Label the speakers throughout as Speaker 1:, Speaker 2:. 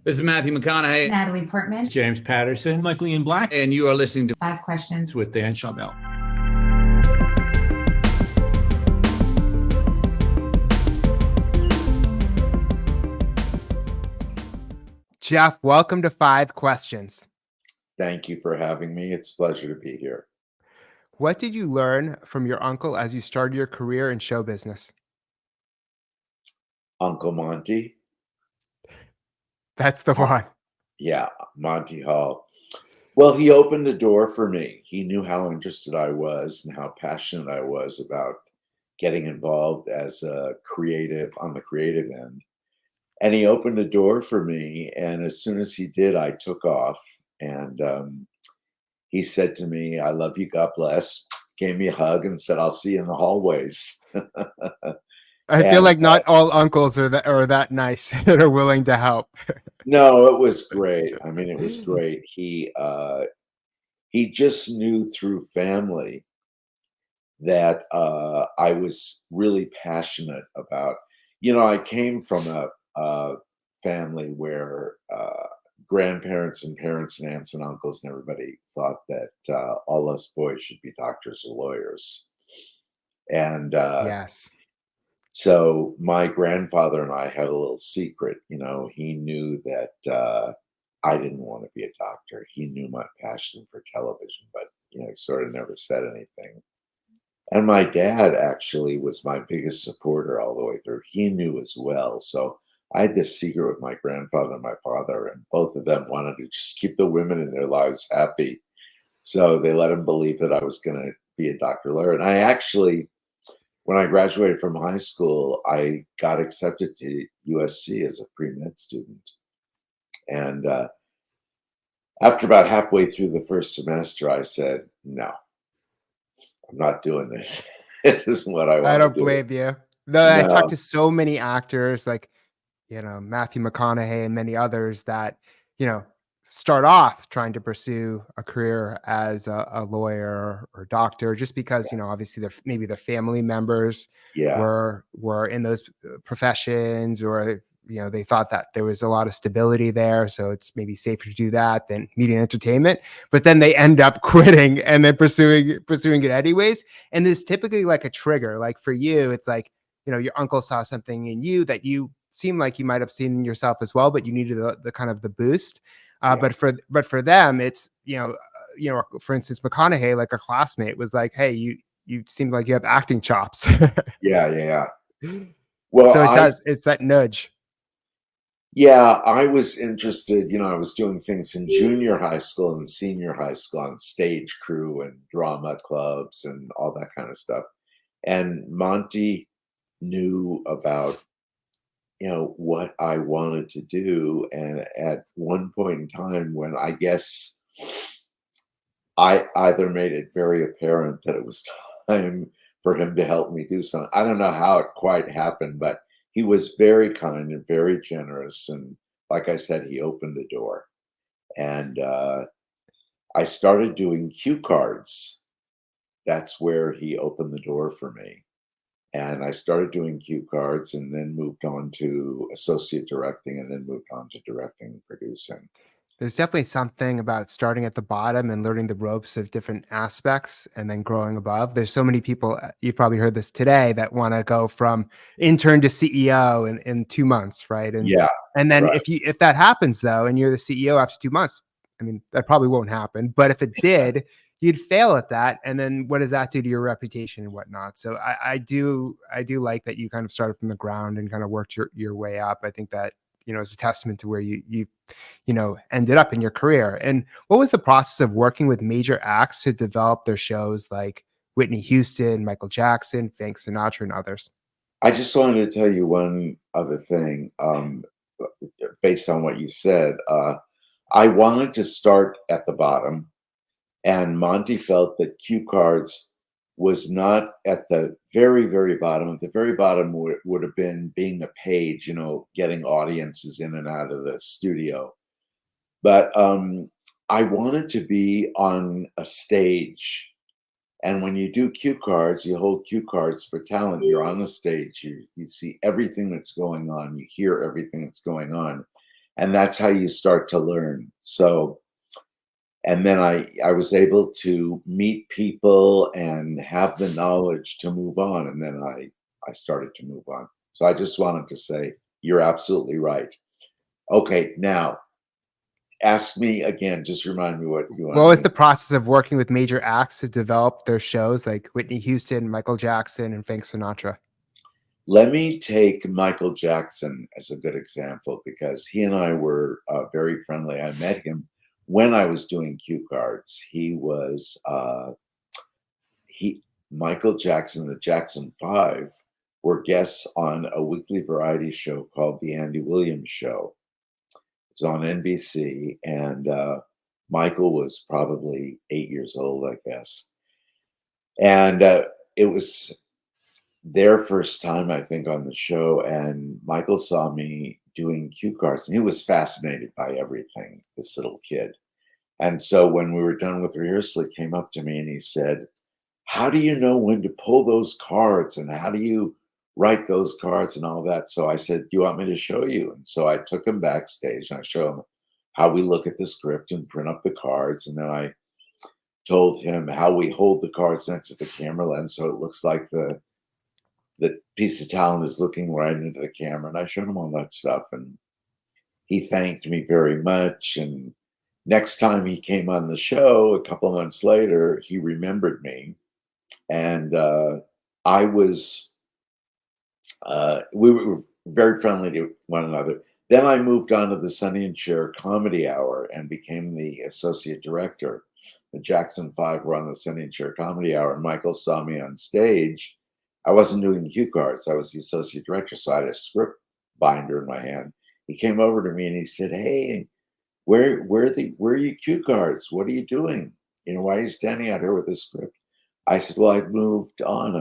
Speaker 1: This is Matthew McConaughey,
Speaker 2: Natalie Portman,
Speaker 3: James Patterson,
Speaker 4: Michael Ian Black,
Speaker 1: and you are listening to
Speaker 2: Five Questions
Speaker 3: with Dan
Speaker 4: Schawbel.
Speaker 5: Jeff, welcome to Five Questions.
Speaker 6: Thank you for having me. It's a pleasure to be here.
Speaker 5: What did you learn from your uncle as you started your career in show business?
Speaker 6: Uncle Monty.
Speaker 5: That's the one.
Speaker 6: Yeah, Monty Hall. Well, he opened the door for me. He knew how interested I was and how passionate I was about getting involved as a creative on the creative end. And he opened the door for me. And as soon as he did, I took off. And he said to me, "I love you, God bless," gave me a hug and said, "I'll see you in the hallways."
Speaker 5: I feel
Speaker 6: And
Speaker 5: like not all uncles are that nice that are willing to help.
Speaker 6: no, it was great. I mean, it was great. He just knew through family that I was really passionate about. I came from a family where grandparents and parents and aunts and uncles and everybody thought that all us boys should be doctors or lawyers. And
Speaker 5: Yes.
Speaker 6: so my grandfather and I had a little secret. He knew that I didn't want to be a doctor. He knew my passion for television, but he sort of never said anything. And my dad actually was my biggest supporter all the way through. He knew as well. So I had this secret with my grandfather and my father, and both of them wanted to just keep the women in their lives happy. So they let him believe that I was going to be a doctor lawyer. And I actually, when I graduated from high school, I got accepted to USC as a pre-med student. And after about halfway through the first semester, I said, "No, I'm not doing this. This isn't what I
Speaker 5: I
Speaker 6: want
Speaker 5: don't
Speaker 6: to do."
Speaker 5: blame you. Though I talked
Speaker 6: No,
Speaker 5: to so many actors like, Matthew McConaughey and many others that, start off trying to pursue a career as a lawyer or doctor just because, obviously maybe their family members
Speaker 6: yeah,
Speaker 5: were in those professions, or they thought that there was a lot of stability there, so it's maybe safer to do that than media and entertainment. But then they end up quitting and then pursuing it anyways. And there's typically like a trigger. Like for you, it's like, your uncle saw something in you that you seemed like you might have seen in yourself as well, but you needed the kind of the boost.
Speaker 6: yeah,
Speaker 5: But for them, it's for instance, McConaughey, like a classmate, was like, "Hey, you seem like you have acting chops."
Speaker 6: yeah, yeah. Well,
Speaker 5: So it's that nudge.
Speaker 6: I was interested. I was doing things in junior high school and senior high school on stage crew and drama clubs and all that kind of stuff. And Monty knew about what I wanted to do. And at one point in time, when I guess I either made it very apparent that it was time for him to help me do something. I don't know how it quite happened, but he was very kind and very generous. And like I said, he opened the door. And I started doing cue cards. That's where he opened the door for me. And I started doing cue cards and then moved on to associate directing and then moved on to directing and producing.
Speaker 5: There's definitely something about starting at the bottom and learning the ropes of different aspects and then growing above. There's so many people, you've probably heard this today, that want to go from intern to CEO in 2 months, right? And
Speaker 6: Yeah,
Speaker 5: and then
Speaker 6: right.
Speaker 5: if that happens though, and you're the CEO after 2 months, I mean, that probably won't happen. But if it did, you'd fail at that. And then what does that do to your reputation and whatnot? So I do like that you kind of started from the ground and kind of worked your way up. I think that, is a testament to where you ended up in your career. And what was the process of working with major acts to develop their shows like Whitney Houston, Michael Jackson, Frank Sinatra, and others?
Speaker 6: I just wanted to tell you one other thing, based on what you said. I wanted to start at the bottom, and Monty felt that cue cards was not at the very, very bottom. At the very bottom would have been being the page, getting audiences in and out of the studio. But I wanted to be on a stage. And when you do cue cards, you hold cue cards for talent. You're on the stage. You see everything that's going on. You hear everything that's going on. And that's how you start to learn. So, and then I was able to meet people and have the knowledge to move on. And then I started to move on. So I just wanted to say, you're absolutely right. Okay, now ask me again. Just remind me what you
Speaker 5: What
Speaker 6: want
Speaker 5: was
Speaker 6: to
Speaker 5: the process of working with major acts to develop their shows like Whitney Houston, Michael Jackson, and Frank Sinatra?
Speaker 6: Let me take Michael Jackson as a good example because he and I were very friendly. I met him when I was doing cue cards. He Michael Jackson, the Jackson Five, were guests on a weekly variety show called The Andy Williams Show. It's on NBC, and Michael was probably 8 years old, I guess. And it was their first time, I think, on the show. And Michael saw me doing cue cards, and he was fascinated by everything, this little kid. And so when we were done with rehearsal, he came up to me and he said, how do you know when to pull those cards? And how do you write those cards and all that? So I said, do you want me to show you? And so I took him backstage and I showed him how we look at the script and print up the cards. And then I told him how we hold the cards next to the camera lens so it looks like the piece of talent is looking right into the camera. And I showed him all that stuff. And he thanked me very much. And next time he came on the show, a couple of months later, he remembered me. And I was, we were very friendly to one another. Then I moved on to the Sonny and Cher Comedy Hour and became the associate director. The Jackson Five were on the Sonny and Cher Comedy Hour, and Michael saw me on stage. I wasn't doing cue cards; I was the associate director, so I had a script binder in my hand. He came over to me and he said, "Hey, where are your cue cards? What are you doing? You know, why are you standing out here with this script?" I said, well, I've moved on.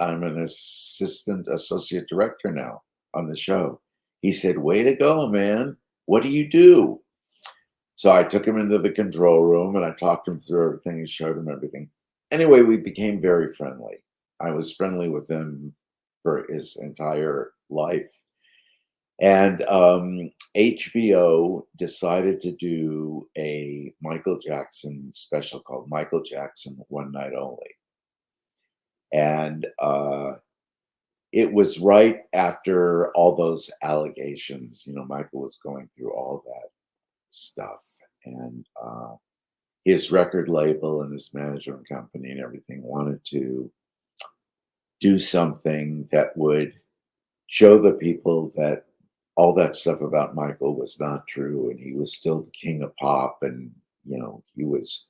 Speaker 6: I'm an assistant associate director now on the show. He said, way to go, man. What do you do? So I took him into the control room and I talked him through everything and showed him everything. Anyway, we became very friendly. I was friendly with him for his entire life. And HBO decided to do a Michael Jackson special called Michael Jackson One Night Only. And it was right after all those allegations. You know, Michael was going through all that stuff. And his record label and his management company and everything wanted to do something that would show the people that all that stuff about Michael was not true, and he was still the king of pop, and you know, he was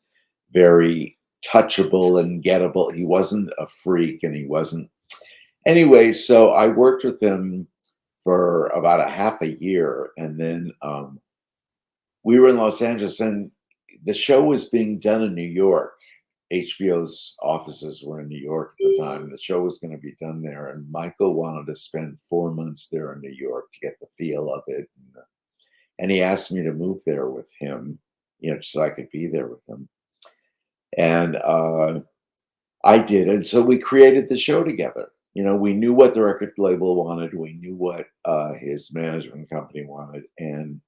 Speaker 6: very touchable and gettable. He wasn't a freak, and he wasn't. Anyway, so I worked with him for about a half a year, and then we were in Los Angeles, and the show was being done in New York. HBO's offices were in New York at the time. The show was going to be done there, and Michael wanted to spend 4 months there in New York to get the feel of it. And he asked me to move there with him, you know, so I could be there with him. And I did. And so we created the show together. You know, we knew what the record label wanted. We knew what his management company wanted. And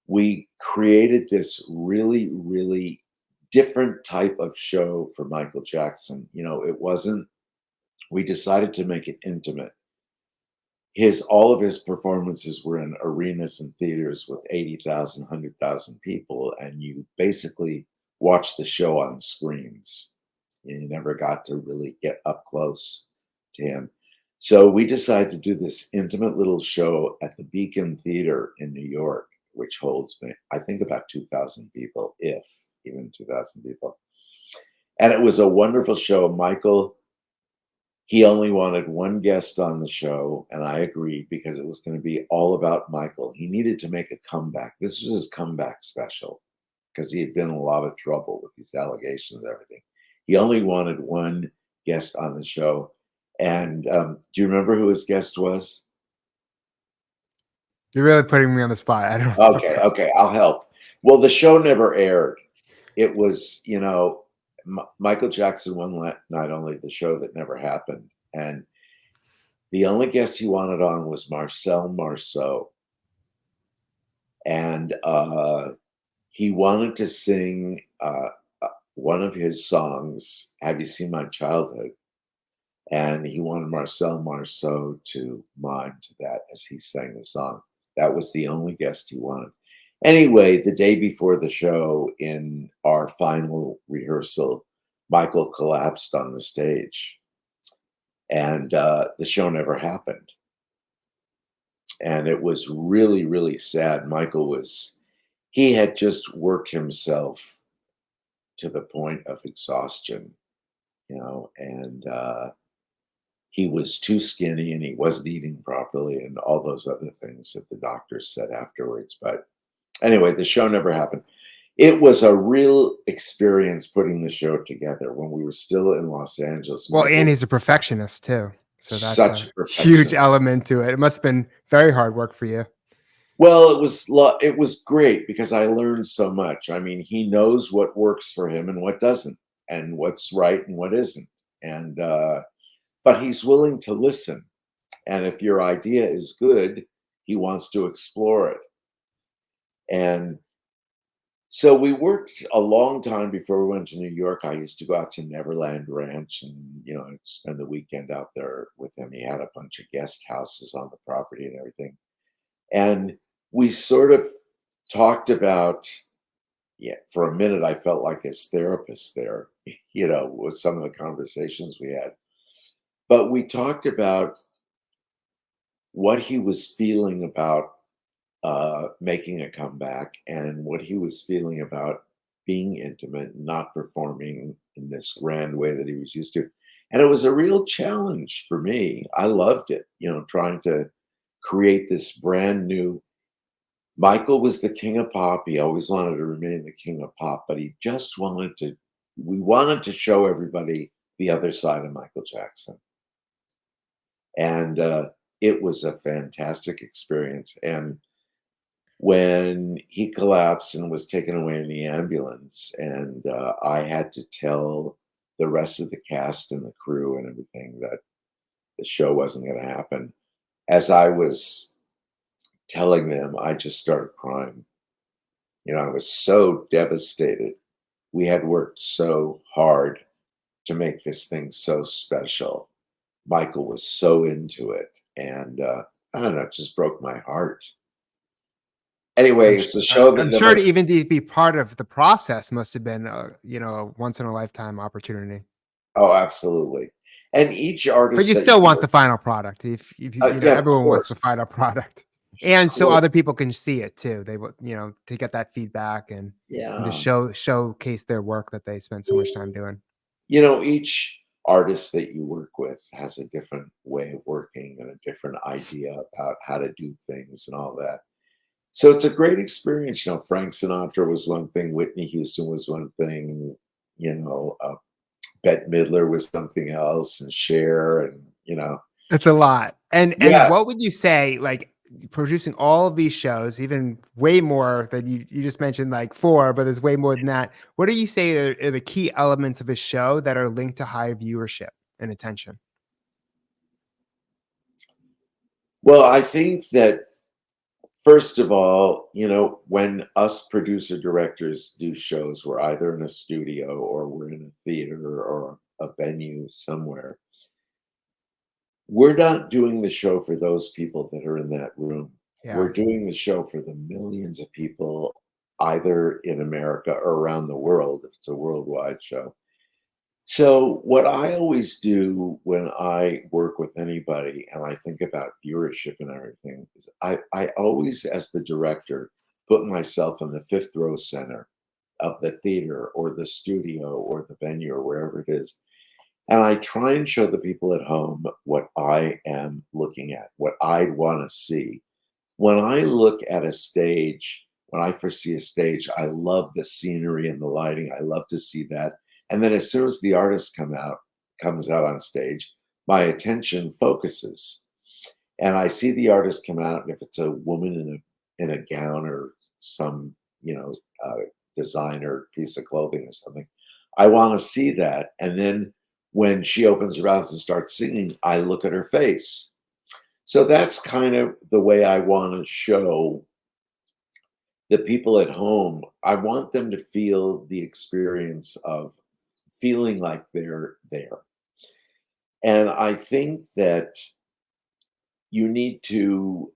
Speaker 6: we created this really, really different type of show for Michael Jackson. You know, it wasn't, we decided to make it intimate. All of his performances were in arenas and theaters with 80,000, 100,000 people. And you basically watched the show on screens. And you never got to really get up close to him. So we decided to do this intimate little show at the Beacon Theater in New York, which holds, I think, about 2,000 people, if even 2,000 people. And it was a wonderful show. Michael, he only wanted one guest on the show, and I agreed because it was going to be all about Michael. He needed to make a comeback. This was his comeback special because he had been in a lot of trouble with these allegations and everything. He only wanted one guest on the show. And do you remember who his guest was?
Speaker 5: You're really putting me on the spot. I don't
Speaker 6: know. Okay, I'll help. Well, the show never aired. It was, you know, Michael Jackson One Night Only, the show that never happened. And the only guest he wanted on was Marcel Marceau. and he wanted to sing one of his songs, "Have You Seen My Childhood?" And he wanted Marcel Marceau to mime to that as he sang the song. That was the only guest he wanted. Anyway, the day before the show, in our final rehearsal, Michael collapsed on the stage, and the show never happened. And it was really, really sad. He had just worked himself to the point of exhaustion, and he was too skinny and he wasn't eating properly and all those other things that the doctors said afterwards. But anyway, the show never happened. It was a real experience putting the show together when we were still in Los Angeles.
Speaker 5: Well, and
Speaker 6: Michael,
Speaker 5: he's a perfectionist too. So that's
Speaker 6: such
Speaker 5: a
Speaker 6: a
Speaker 5: huge
Speaker 6: perfectionist.
Speaker 5: element to it. It must have been very hard work for you.
Speaker 6: Well, it was great because I learned so much. I mean, he knows what works for him and what doesn't, and what's right and what isn't. And but he's willing to listen. And if your idea is good, he wants to explore it. And so we worked a long time before we went to New York. I used to go out to Neverland Ranch and, I'd spend the weekend out there with him. He had a bunch of guest houses on the property and everything. And we sort of talked about, yeah, for a minute, I felt like his therapist there, with some of the conversations we had. But we talked about what he was feeling about making a comeback and what he was feeling about being intimate and not performing in this grand way that he was used to. And it was a real challenge for me. I loved it, trying to create this brand new. Michael was the king of pop. He always wanted to remain the king of pop, but we wanted to show everybody the other side of Michael Jackson. And it was a fantastic experience. And when he collapsed and was taken away in the ambulance, and I had to tell the rest of the cast and the crew and everything that the show wasn't going to happen. As I was telling them, I just started crying. I was so devastated. We had worked so hard to make this thing so special. Michael was so into it, and I don't know, it just broke my heart. Anyway, it's a show that
Speaker 5: I'm sure to even be part of the process must have been, a once in a lifetime opportunity.
Speaker 6: Oh, absolutely. And each artist
Speaker 5: But you
Speaker 6: that
Speaker 5: still want
Speaker 6: work,
Speaker 5: the final product. If
Speaker 6: yeah, of
Speaker 5: everyone wants
Speaker 6: course,
Speaker 5: the final product,
Speaker 6: of
Speaker 5: and so
Speaker 6: course,
Speaker 5: other people can see it too. They would, to get that feedback and to
Speaker 6: yeah.
Speaker 5: showcase their work that they spent so much time doing.
Speaker 6: Each artist that you work with has a different way of working and a different idea about how to do things and all that. So it's a great experience. Frank Sinatra was one thing, Whitney Houston was one thing, Bette Midler was something else, and Cher, and
Speaker 5: It's a lot. And
Speaker 6: yeah.
Speaker 5: what would you say, like producing all of these shows, even way more than you just mentioned, like four, but there's way more than that. What do you say are the key elements of a show that are linked to high viewership and attention?
Speaker 6: Well, I think that first of all, when us producer directors do shows, we're either in a studio or we're in a theater or a venue somewhere. We're not doing the show for those people that are in that room.
Speaker 5: Yeah.
Speaker 6: We're doing the show for the millions of people, either in America or around the world, if it's a worldwide show. So, what I always do when I work with anybody and I think about viewership and everything is I always, as the director, put myself in the fifth row center of the theater or the studio or the venue or wherever it is. And I try and show the people at home what I am looking at, what I'd want to see. When I look at a stage, when I first see a stage, I love the scenery and the lighting. I love to see that. And then as soon as the artist comes out on stage, my attention focuses. And I see the artist come out, and if it's a woman in a gown or some, designer piece of clothing or something, I want to see that. And then when she opens her mouth and starts singing, I look at her face. So that's kind of the way I want to show the people at home, I want them to feel the experience of feeling like they're there. And I think that you need to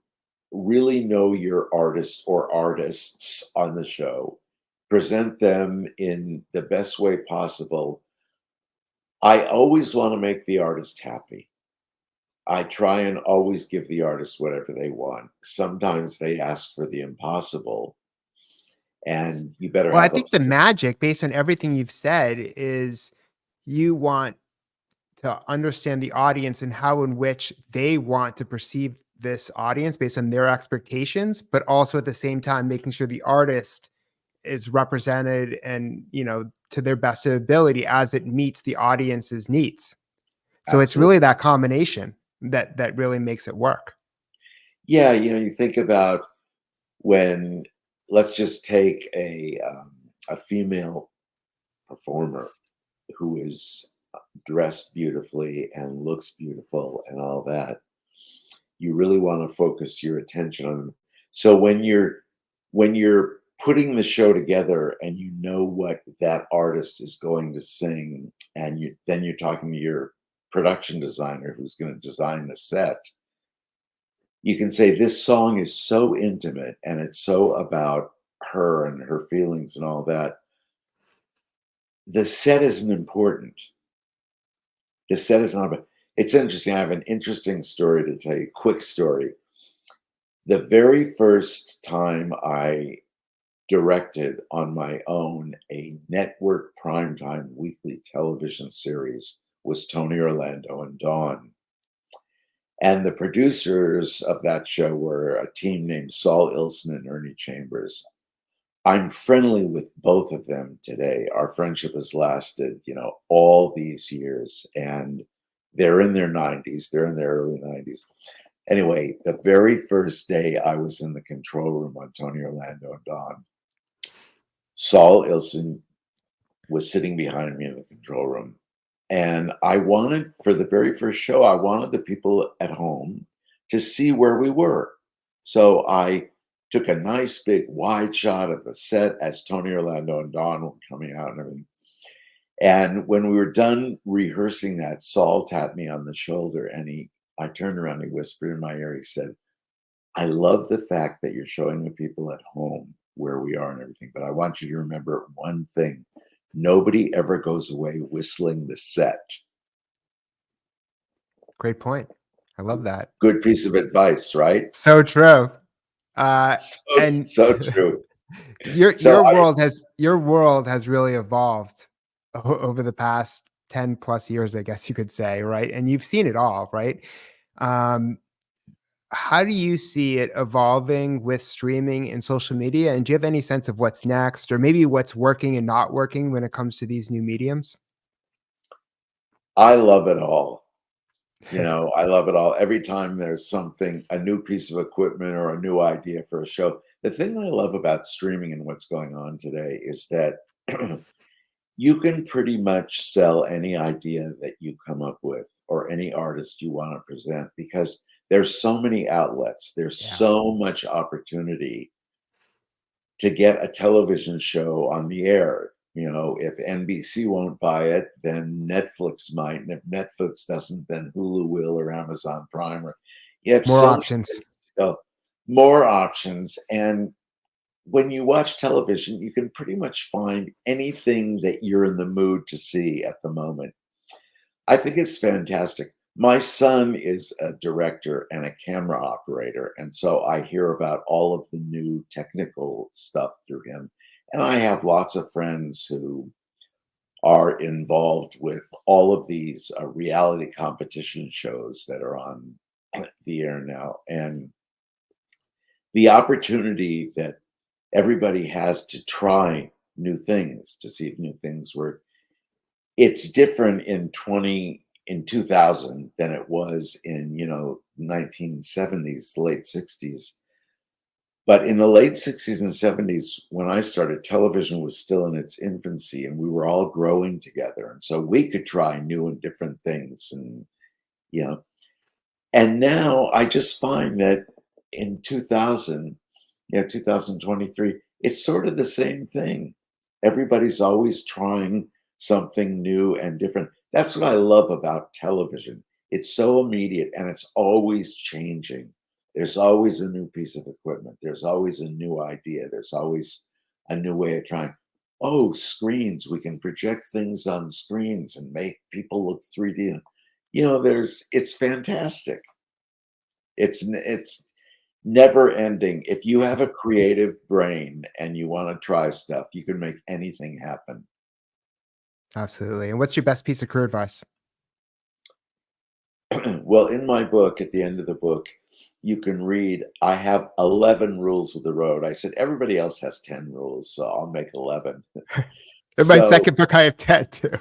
Speaker 6: really know your artist or artists on the show, present them in the best way possible. I always want to make the artist happy. I try and always give the artist whatever they want. Sometimes they ask for the impossible, and you better
Speaker 5: Well, I
Speaker 6: have a
Speaker 5: think the magic, based on everything you've said, is you want to understand the audience and how in which they want to perceive this audience based on their expectations, but also at the same time making sure the artist is represented and, to their best ability as it meets the audience's needs. So it's
Speaker 6: absolute.
Speaker 5: really that combination that really makes it work.
Speaker 6: Yeah, you think about when, let's just take a female performer who is dressed beautifully and looks beautiful and all that. You really want to focus your attention on them. So when you're putting the show together and you know what that artist is going to sing, and then you're talking to your production designer who's going to design the set, you can say this song is so intimate and it's so about her and her feelings and all that. The set isn't important. The set is not about. It's interesting. I have an interesting story to tell you. Quick story. The very first time I directed on my own a network primetime weekly television series was Tony Orlando and Dawn. And the producers of that show were a team named Saul Ilson and Ernie Chambers. I'm friendly with both of them today. Our friendship has lasted, all these years, and they're in their 90s. They're in their early 90s. Anyway, the very first day I was in the control room on Tony Orlando and Dawn, Saul Ilson was sitting behind me in the control room. And I wanted, for the very first show, I wanted the people at home to see where we were. So I took a nice big wide shot of the set as Tony Orlando and Dawn were coming out and everything. And when we were done rehearsing that, Saul tapped me on the shoulder and I turned around, he whispered in my ear, he said, I love the fact that you're showing the people at home where we are and everything, but I want you to remember one thing. Nobody ever goes away whistling the set.
Speaker 5: Great point. I love that.
Speaker 6: Good piece of advice, right?
Speaker 5: So true.
Speaker 6: So,
Speaker 5: And
Speaker 6: so true.
Speaker 5: your
Speaker 6: So
Speaker 5: your world has really evolved over the past 10 plus years, I guess you could say, right? And you've seen it all, right? Um, how do you see it evolving with streaming and social media? And do you have any sense of what's next, or maybe what's working and not working when it comes to these new mediums?
Speaker 6: I love it all. I love it all. Every time there's something, a new piece of equipment or a new idea for a show. The thing I love about streaming and what's going on today is that you can pretty much sell any idea that you come up with or any artist you want to present, because there's so many outlets. There's
Speaker 5: Yeah.
Speaker 6: so much opportunity to get a television show on the air. If NBC won't buy it, then Netflix might. And if Netflix doesn't, then Hulu will, or Amazon Prime. Or you have
Speaker 5: More
Speaker 6: so many
Speaker 5: options.
Speaker 6: places to go, more options. And when you watch television, you can pretty much find anything that you're in the mood to see at the moment. I think it's fantastic. My son is a director and a camera operator, and so I hear about all of the new technical stuff through him. And I have lots of friends who are involved with all of these reality competition shows that are on the air now. And the opportunity that everybody has to try new things, to see if new things work. It's different in 2000 than it was in 1970s, late 60s. But in the late 60s and 70s, when I started, television was still in its infancy and we were all growing together. And so we could try new and different things. You know, and now I just find that in 2000, Yeah, 2023. It's sort of the same thing. Everybody's always trying something new and different. That's what I love about television. It's so immediate and it's always changing. There's always a new piece of equipment. There's always a new idea. There's always a new way of trying. Oh, screens. We can project things on screens and make people look 3D. It's fantastic. It's never ending. If you have a creative brain and you want to try stuff, you can make anything happen.
Speaker 5: Absolutely. And what's your best piece of career advice?
Speaker 6: Well, in my book, at the end of the book, you can read, I have 11 rules of the road. I said, everybody else has 10 rules, so I'll make 11.
Speaker 5: In my
Speaker 6: So,
Speaker 5: second book, I have 10 too.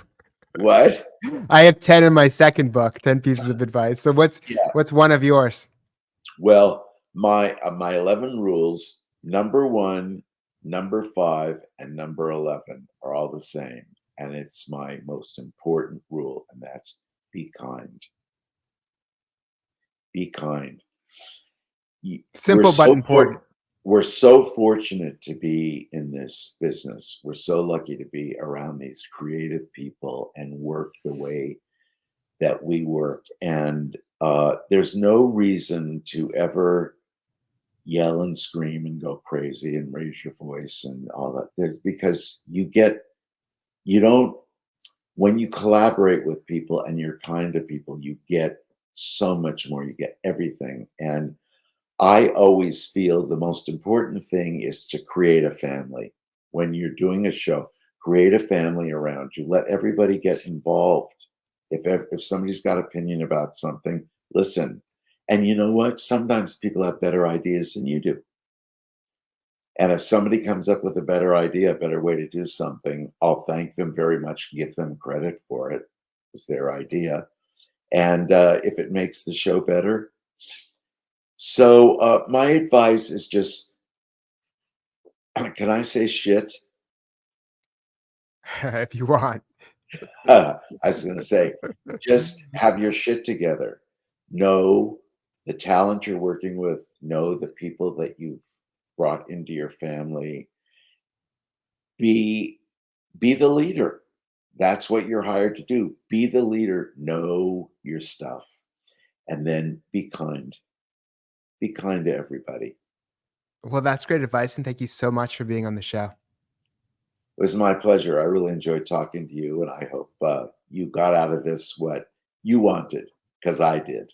Speaker 6: what?
Speaker 5: I have 10 in my second book, 10 pieces of advice. So
Speaker 6: Yeah.
Speaker 5: what's one of yours?
Speaker 6: Well, my 11 rules, number 1, number 5, and number 11 are all the same. And it's my most important rule, and that's be kind. Be kind. We're
Speaker 5: Simple but important.
Speaker 6: we're so fortunate to be in this business. We're so lucky to be around these creative people and work the way that we work. And there's no reason to ever yell and scream and go crazy and raise your voice and all that. Because you don't, when you collaborate with people and you're kind to people, you get so much more. You get everything. And I always feel the most important thing is to create a family. When you're doing a show, create a family around you. Let everybody get involved. If somebody's got opinion about something, listen. And you know what? Sometimes people have better ideas than you do. And if somebody comes up with a better idea, a better way to do something, I'll thank them very much, give them credit for it. It's their idea. And if it makes the show better. So my advice is just, can I say shit?
Speaker 5: If you want.
Speaker 6: I was going to say, just have your shit together. Know the talent you're working with. Know the people that you've brought into your family. Be the leader. That's what you're hired to do. Be the leader. Know your stuff. And then be kind. Be kind to everybody.
Speaker 5: Well, that's great advice. And thank you so much for being on the show.
Speaker 6: It was my pleasure. I really enjoyed talking to you, and I hope you got out of this what you wanted, because I did.